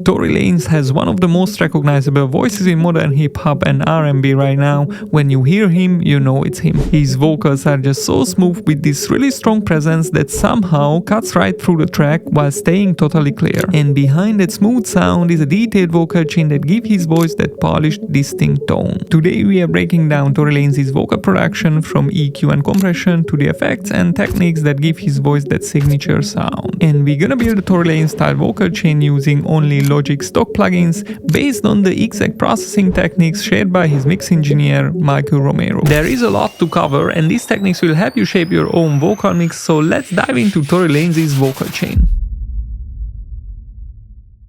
Tory Lanez has one of the most recognizable voices in modern hip-hop and R&B right now. When you hear him, you know it's him. His vocals are just so smooth with this really strong presence that somehow cuts right through the track while staying totally clear. And behind that smooth sound is a detailed vocal chain that gives his voice that polished, distinct tone. Today we are breaking down Tory Lanez's vocal production from EQ and compression to the effects and techniques that give his voice that signature sound. And we're gonna build a Tory Lanez style vocal chain using only Logic stock plugins based on the exact processing techniques shared by his mix engineer Michael Romero. There is a lot to cover and these techniques will help you shape your own vocal mix, so let's dive into Tory Lanez's vocal chain.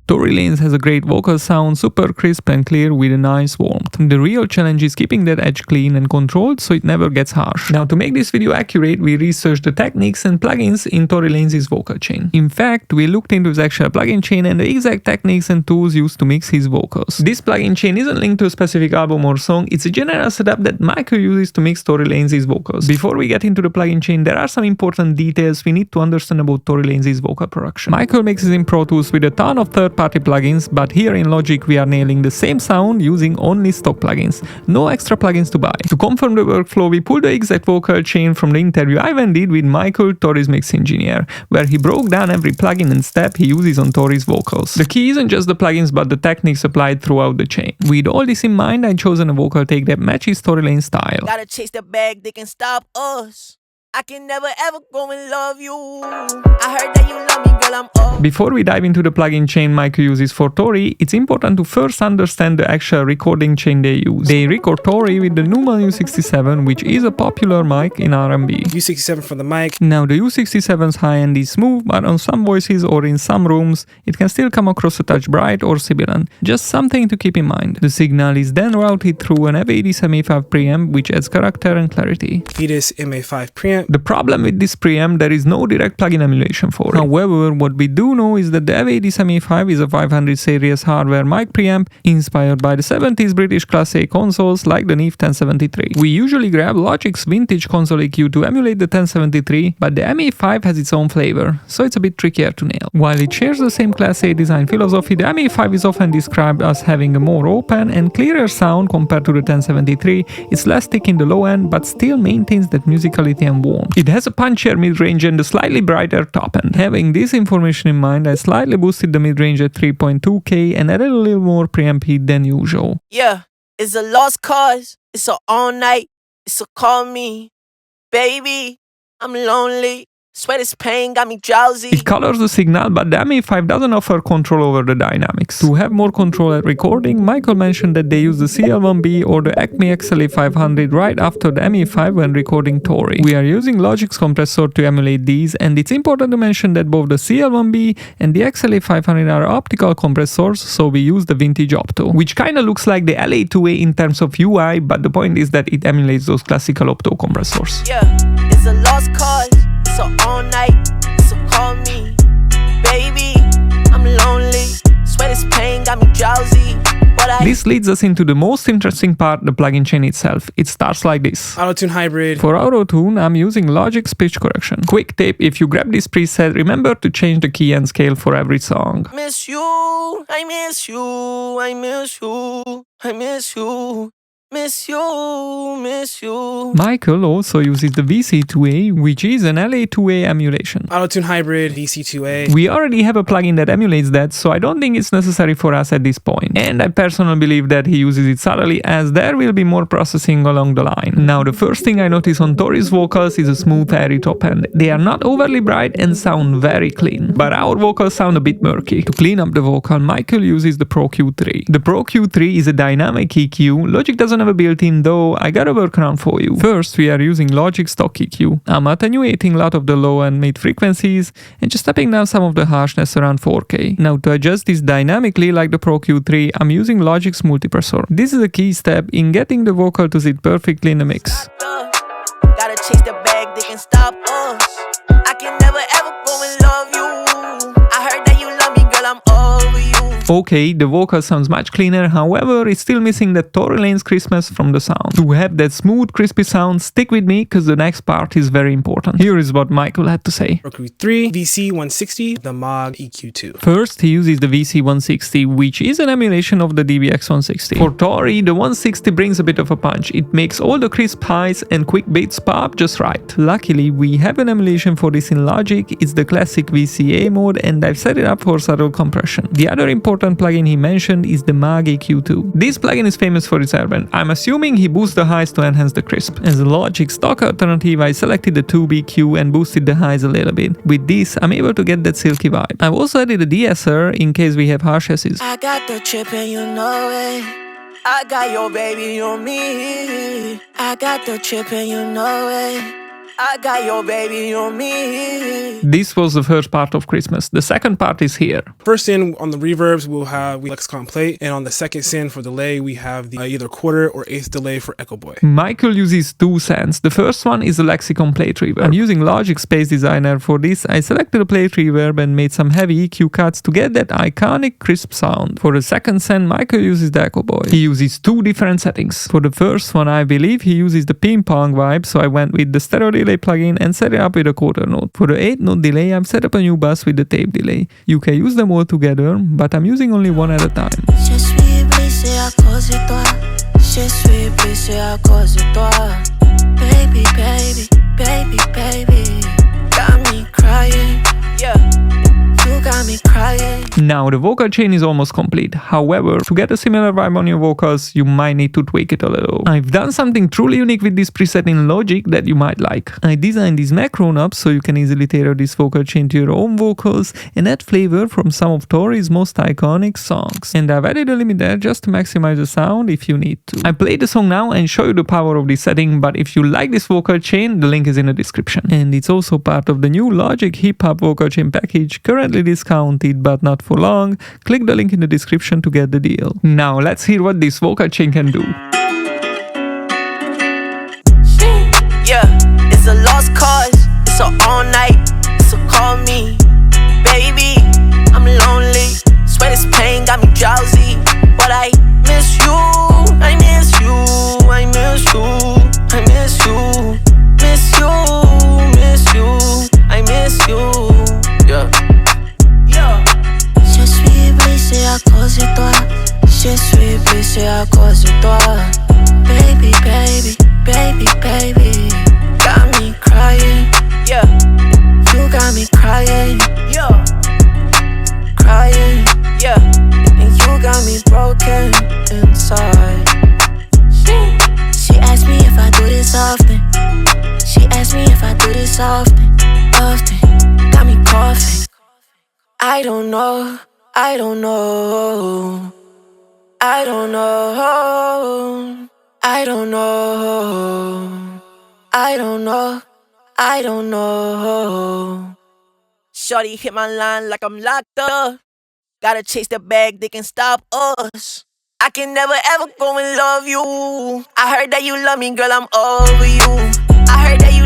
Tory Lanez has a great vocal sound, super crisp and clear with a nice warmth. The real challenge is keeping that edge clean and controlled so it never gets harsh. Now to make this video accurate, we researched the techniques and plugins in Tory Lanez's vocal chain. In fact, we looked into his actual plugin chain and the exact techniques and tools used to mix his vocals. This plugin chain isn't linked to a specific album or song, it's a general setup that Michael uses to mix Tory Lanez's vocals. Before we get into the plugin chain, there are some important details we need to understand about Tory Lanez's vocal production. Michael mixes in Pro Tools with a ton of third-party plugins, but here in Logic we are nailing the same sound using only stock plugins. No extra plugins to buy. To confirm the workflow, we pulled the exact vocal chain from the interview I even did with Michael, Tory's mix engineer, where he broke down every plugin and step he uses on Tory's vocals. The key isn't just the plugins but the techniques applied throughout the chain. With all this in mind, I've chosen a vocal take that matches Tory Lanez's style. Gotta chase the bag, they can stop us. I can never ever go and love you. I heard that you love me, girl, I'm up. Before we dive into the plugin chain Michael uses for Tory, it's important to first understand the actual recording chain they use. They record Tory with the Neumann U67, which is a popular mic in R&B. U67 for the mic. Now the U67's high end is smooth, but on some voices or in some rooms, it can still come across a touch bright or sibilant. Just something to keep in mind. The signal is then routed through an F80 MA5 preamp, which adds character and clarity. Vetus MA5 preamp. The problem with this preamp, there is no direct plugin emulation for it. However, what we do know is that the F80 MA5 is a 500 series hardware mic preamp inspired by the 70s British Class A consoles like the Neve 1073. We usually grab Logic's vintage console EQ to emulate the 1073, but the MA5 has its own flavor, so it's a bit trickier to nail. While it shares the same Class A design philosophy, the MA5 is often described as having a more open and clearer sound compared to the 1073. It's less thick in the low end, but still maintains that musicality and warmth. It has a punchier mid-range and a slightly brighter top end. Having this information in mind, I slightly boosted the mid-range at 3.2K and added a little more preamp heat than usual. Yeah, it's a lost cause. It's a all night. It's a call me. Baby, I'm lonely. Sweat is pain, got me drowsy. It colors the signal, but the MA5 doesn't offer control over the dynamics. To have more control at recording, Michael mentioned that they use the CL1B or the Acme XLA500 right after the MA5 when recording Tory. We are using Logic's compressor to emulate these, and it's important to mention that both the CL1B and the XLA500 are optical compressors, so we use the vintage opto, which kinda looks like the LA2A in terms of UI, but the point is that it emulates those classical opto compressors. Yeah, it's a lost cause. So all night, so call me. Baby, I'm lonely. Sweat is pain, got me drowsy. This leads us into the most interesting part, the plugin chain itself. It starts like this. Auto-tune hybrid. For auto-tune, I'm using Logic's pitch correction. Quick tip, if you grab this preset, remember to change the key and scale for every song. Miss you, I miss you, I miss you, I miss you. Miss you, miss you. Michael also uses the VC2A, which is an LA2A emulation. Auto-tune hybrid, VC2A. We already have a plugin that emulates that, so I don't think it's necessary for us at this point. And I personally believe that he uses it subtly, as there will be more processing along the line. Now, the first thing I notice on Tory's vocals is a smooth, airy top end. They are not overly bright and sound very clean, but our vocals sound a bit murky. To clean up the vocal, Michael uses the Pro Q3. The Pro Q3 is a dynamic EQ. Logic doesn't have a built-in, though I got a workaround for you. First, we are using Logic stock EQ. I'm attenuating a lot of the low and mid frequencies and just stepping down some of the harshness around 4K. Now, to adjust this dynamically like the Pro Q3, I'm using Logic's multipressor. This is a key step in getting the vocal to sit perfectly in the mix. Gotta chase the bag, they can stop us. I can never ever go and love you. I heard that you love me, girl, I'm over you. Okay, the vocal sounds much cleaner, however, it's still missing the Tory Lanez crispness from the sound. To have that smooth, crispy sound, stick with me, cause the next part is very important. Here is what Michael had to say. Roku 3, VC160, the Moog EQ2. First, he uses the VC160, which is an emulation of the DBX160. For Tory, the 160 brings a bit of a punch. It makes all the crisp highs and quick beats pop just right. Luckily, we have an emulation for this in Logic. It's the classic VCA mode, and I've set it up for subtle compression. The other important plugin he mentioned is the Moog EQ2. This plugin is famous for its airbend. I'm assuming he boosts the highs to enhance the crisp. As a Logic stock alternative, I selected the 2BQ and boosted the highs a little bit. With this, I'm able to get that silky vibe. I've also added a de-esser in case we have harsh S's. I got the chip and you know it. I got your baby on me. I got the chip and you know it. I got your baby on me. This was the first part of Christmas. The second part is here. First in on the reverbs, we'll have Lexicon plate, and on the second sin for delay, we have the either quarter or eighth delay for Echo Boy. Michael uses two sends. The first one is the Lexicon plate reverb. I'm using Logic Space Designer for this. I selected a plate reverb and made some heavy EQ cuts to get that iconic crisp sound. For the second send, Michael uses the Echo Boy. He uses two different settings. For the first one, I believe he uses the ping pong vibe, so I went with the stereo delay plugin and set it up with a quarter note. For the 8-note delay, I've set up a new bus with the tape delay. You can use them all together, but I'm using only one at a time. Je suis blessé à cause de toi. Je suis blessé à cause de toi. Baby, baby, baby, baby. Got me crying. Yeah. You got me crying. Now the vocal chain is almost complete. However, to get a similar vibe on your vocals, you might need to tweak it a little. I've done something truly unique with this preset in Logic that you might like. I designed these macro knobs so you can easily tailor this vocal chain to your own vocals and add flavor from some of Tory's most iconic songs. And I've added a limiter just to maximize the sound if you need to. I play the song now and show you the power of this setting, but if you like this vocal chain, the link is in the description. And it's also part of the new Logic Hip Hop vocal chain package, currently discounted but not for long. Click the link in the description to get the deal. Now let's hear what this vocal chain can do. Yeah, it's a lost cause. It's a all night. So call me, baby. I'm lonely. Sweat this pain got me drowsy, but I miss you. I miss you. I miss you. I miss you. Miss you. Miss you. I miss you. Yeah. Je suis blessé à cause de toi. Je suis blessé à cause de toi. Baby, baby, baby, baby. Got me crying. Yeah. You got me crying. Yeah. Crying. Yeah. And you got me broken inside. She asked me if I do this often. She asked me if I do this often. Often. Got me coughing. I don't know, I don't know, I don't know, I don't know, I don't know, I don't know. Shorty hit my line like I'm locked up. Gotta chase the bag, they can stop us. I can never ever go and love you. I heard that you love me, girl, I'm over you. I heard that you